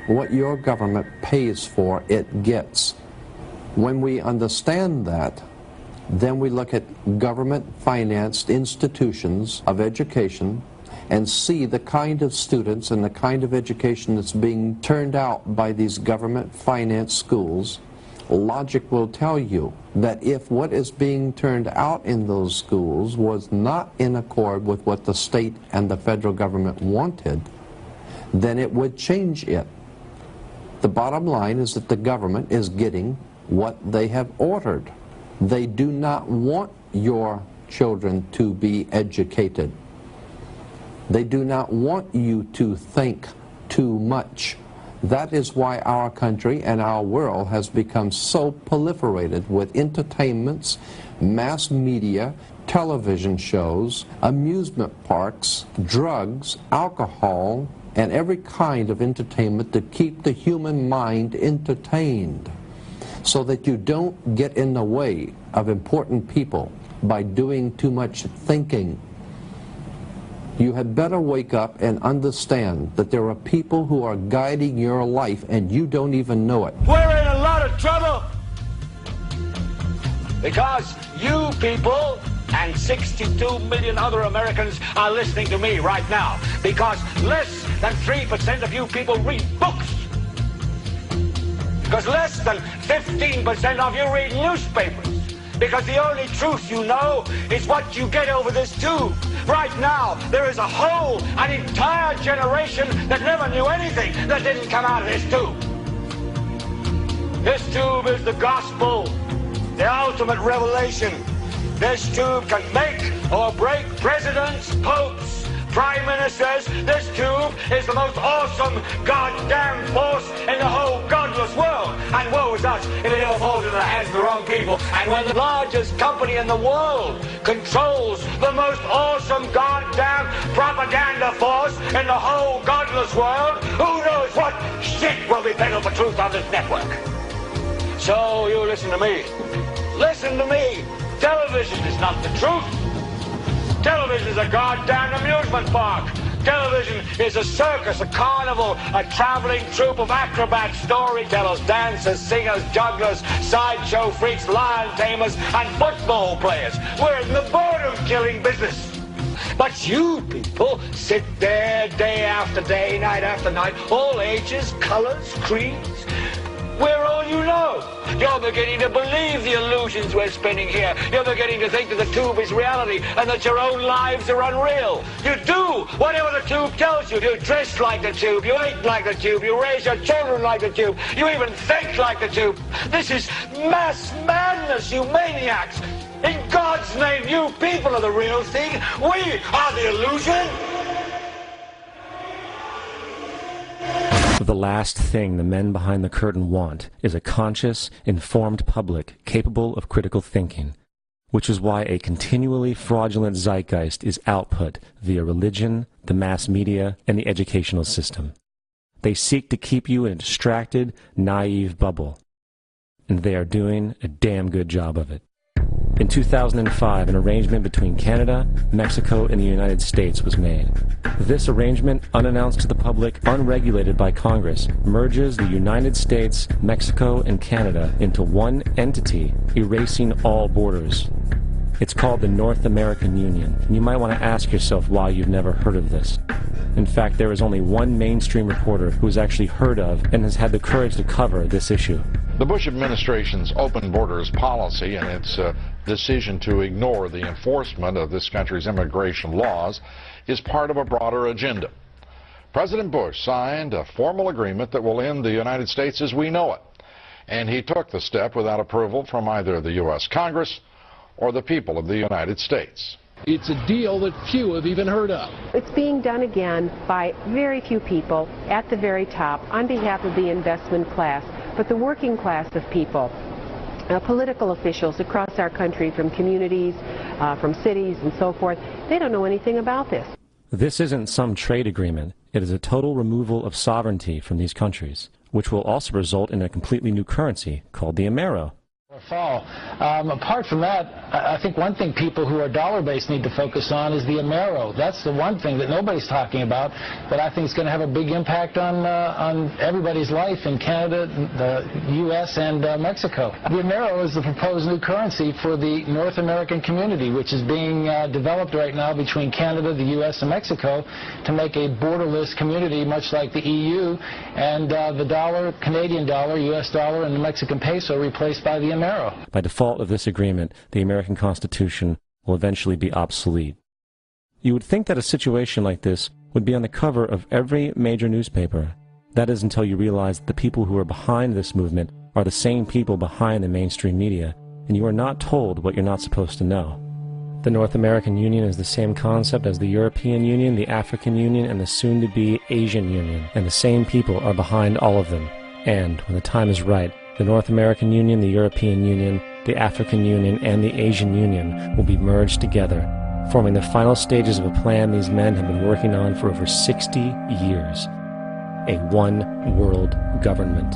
what your government pays for, it gets. When we understand that, then we look at government-financed institutions of education and see the kind of students and the kind of education that's being turned out by these government-financed schools. Logic will tell you that if what is being turned out in those schools was not in accord with what the state and the federal government wanted, then it would change it. The bottom line is that the government is getting what they have ordered. They do not want your children to be educated. They do not want you to think too much. That is why our country and our world has become so proliferated with entertainments, mass media, television shows, amusement parks, drugs, alcohol, and every kind of entertainment to keep the human mind entertained, so that you don't get in the way of important people by doing too much thinking. You had better wake up and understand that there are people who are guiding your life and you don't even know it. We're in a lot of trouble because you people and 62 million other Americans are listening to me right now, because less than 3% of you people read books, because less than 15% of you read newspapers, because the only truth you know is what you get over this tube. Right now, there is an entire generation that never knew anything that didn't come out of this tube. This tube is the gospel, the ultimate revelation. This tube can make or break presidents, popes, prime ministers. This tube is the most awesome goddamn force in the whole godless world. And woe is us if it ever falls into the hands of the wrong people. And when the largest company in the world controls the most awesome goddamn propaganda force in the whole godless world, who knows what shit will be peddled for truth on this network. So you listen to me. Listen to me. Television is not the truth. Television is a goddamn amusement park. Television is a circus, a carnival, a traveling troupe of acrobats, storytellers, dancers, singers, jugglers, sideshow freaks, lion tamers, and football players. We're in the boredom-killing business. But you people sit there day after day, night after night, all ages, colors, creeds. We're all you know. You're beginning to believe the illusions we're spinning here. You're beginning to think that the tube is reality and that your own lives are unreal. You do whatever the tube tells you. You dress like the tube. You eat like the tube. You raise your children like the tube. You even think like the tube. This is mass madness, you maniacs. In God's name, you people are the real thing. We are the illusion. The last thing the men behind the curtain want is a conscious, informed public capable of critical thinking, which is why a continually fraudulent zeitgeist is output via religion, the mass media, and the educational system. They seek to keep you in a distracted, naive bubble, and they are doing a damn good job of it. In 2005, an arrangement between Canada, Mexico, and the United States was made. This arrangement, unannounced to the public, unregulated by Congress, merges the United States, Mexico, and Canada into one entity, erasing all borders. It's called the North American Union, and you might want to ask yourself why you've never heard of this. In fact, there is only one mainstream reporter who has actually heard of and has had the courage to cover this issue. The Bush administration's open borders policy and its decision to ignore the enforcement of this country's immigration laws is part of a broader agenda. President Bush signed a formal agreement that will end the United States as we know it, and he took the step without approval from either the U.S. Congress or the people of the United States. It's a deal that few have even heard of. It's being done again by very few people at the very top on behalf of the investment class, but the working class of people, political officials across our country, from communities, from cities and so forth, they don't know anything about this. This isn't some trade agreement. It is a total removal of sovereignty from these countries, which will also result in a completely new currency called the Amero. Fall. Apart from that, I think one thing people who are dollar-based need to focus on is the Amero. That's the one thing that nobody's talking about that I think is going to have a big impact on everybody's life in Canada, the U.S., and Mexico. The Amero is the proposed new currency for the North American community, which is being developed right now between Canada, the U.S., and Mexico to make a borderless community, much like the EU, and the dollar, Canadian dollar, U.S. dollar, and the Mexican peso replaced by the Amero. By default of this agreement, the American Constitution will eventually be obsolete. You would think that a situation like this would be on the cover of every major newspaper. That is until you realize that the people who are behind this movement are the same people behind the mainstream media, and you are not told what you're not supposed to know. The North American Union is the same concept as the European Union, the African Union, and the soon-to-be Asian Union, and the same people are behind all of them. And, when the time is right, the North American Union, the European Union, the African Union, and the Asian Union will be merged together, forming the final stages of a plan these men have been working on for over 60 years. A one-world government.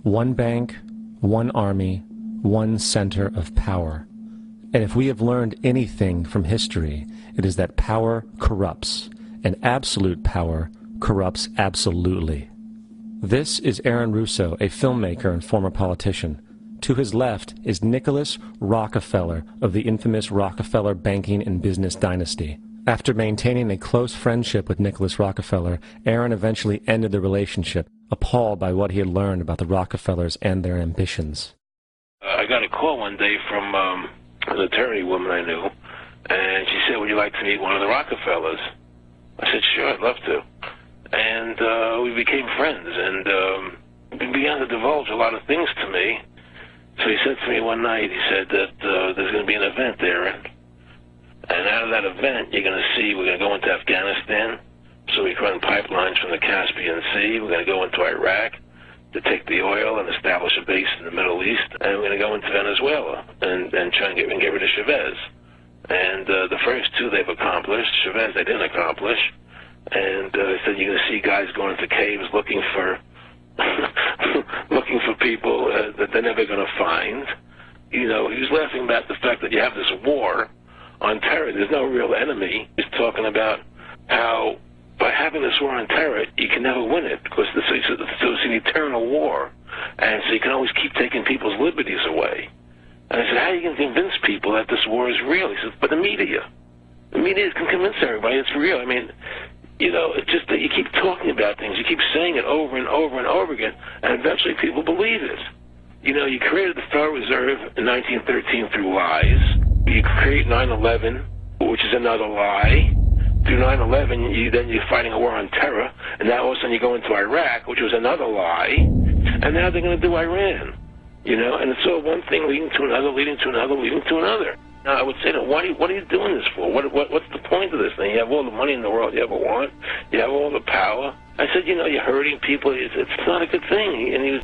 One bank, one army, one center of power. And if we have learned anything from history, it is that power corrupts, and absolute power corrupts absolutely. This is Aaron Russo, a filmmaker and former politician. To his left is Nicholas Rockefeller of the infamous Rockefeller banking and business dynasty. After maintaining a close friendship with Nicholas Rockefeller, Aaron eventually ended the relationship, appalled by what he had learned about the Rockefellers and their ambitions. I got a call one day from an attorney woman I knew, and she said, "Would you like to meet one of the Rockefellers?" I said, "Sure, I'd love to." And we became friends, and he began to divulge a lot of things to me. So he said to me one night, he said that there's going to be an event there, and out of that event, you're going to see, we're going to go into Afghanistan, so we can run pipelines from the Caspian Sea. We're going to go into Iraq to take the oil and establish a base in the Middle East, and we're going to go into Venezuela and try and get rid of Chavez. And the first two they've accomplished. Chavez they didn't accomplish. And he said you're going to see guys going into caves looking for looking for people that they're never going to find. You know, he was laughing about the fact that you have this war on terror. There's no real enemy. He's talking about how by having this war on terror, you can never win it because it's an eternal war. And so you can always keep taking people's liberties away. And I said, how are you going to convince people that this war is real? He says, but the media. The media can convince everybody it's real. I mean, you know, it's just that you keep talking about things. You keep saying it over and over and over again, and eventually people believe it. You know, you created the Federal Reserve in 1913 through lies. You create 9/11, which is another lie. Through 9/11, then you're fighting a war on terror, and now all of a sudden you go into Iraq, which was another lie, and now they're going to do Iran. You know, and it's all one thing leading to another, leading to another, leading to another. Now, I would say, what are you doing this for? What's the point of this thing? You have all the money in the world you ever want. You have all the power. I said, you know, you're hurting people. It's not a good thing. And he was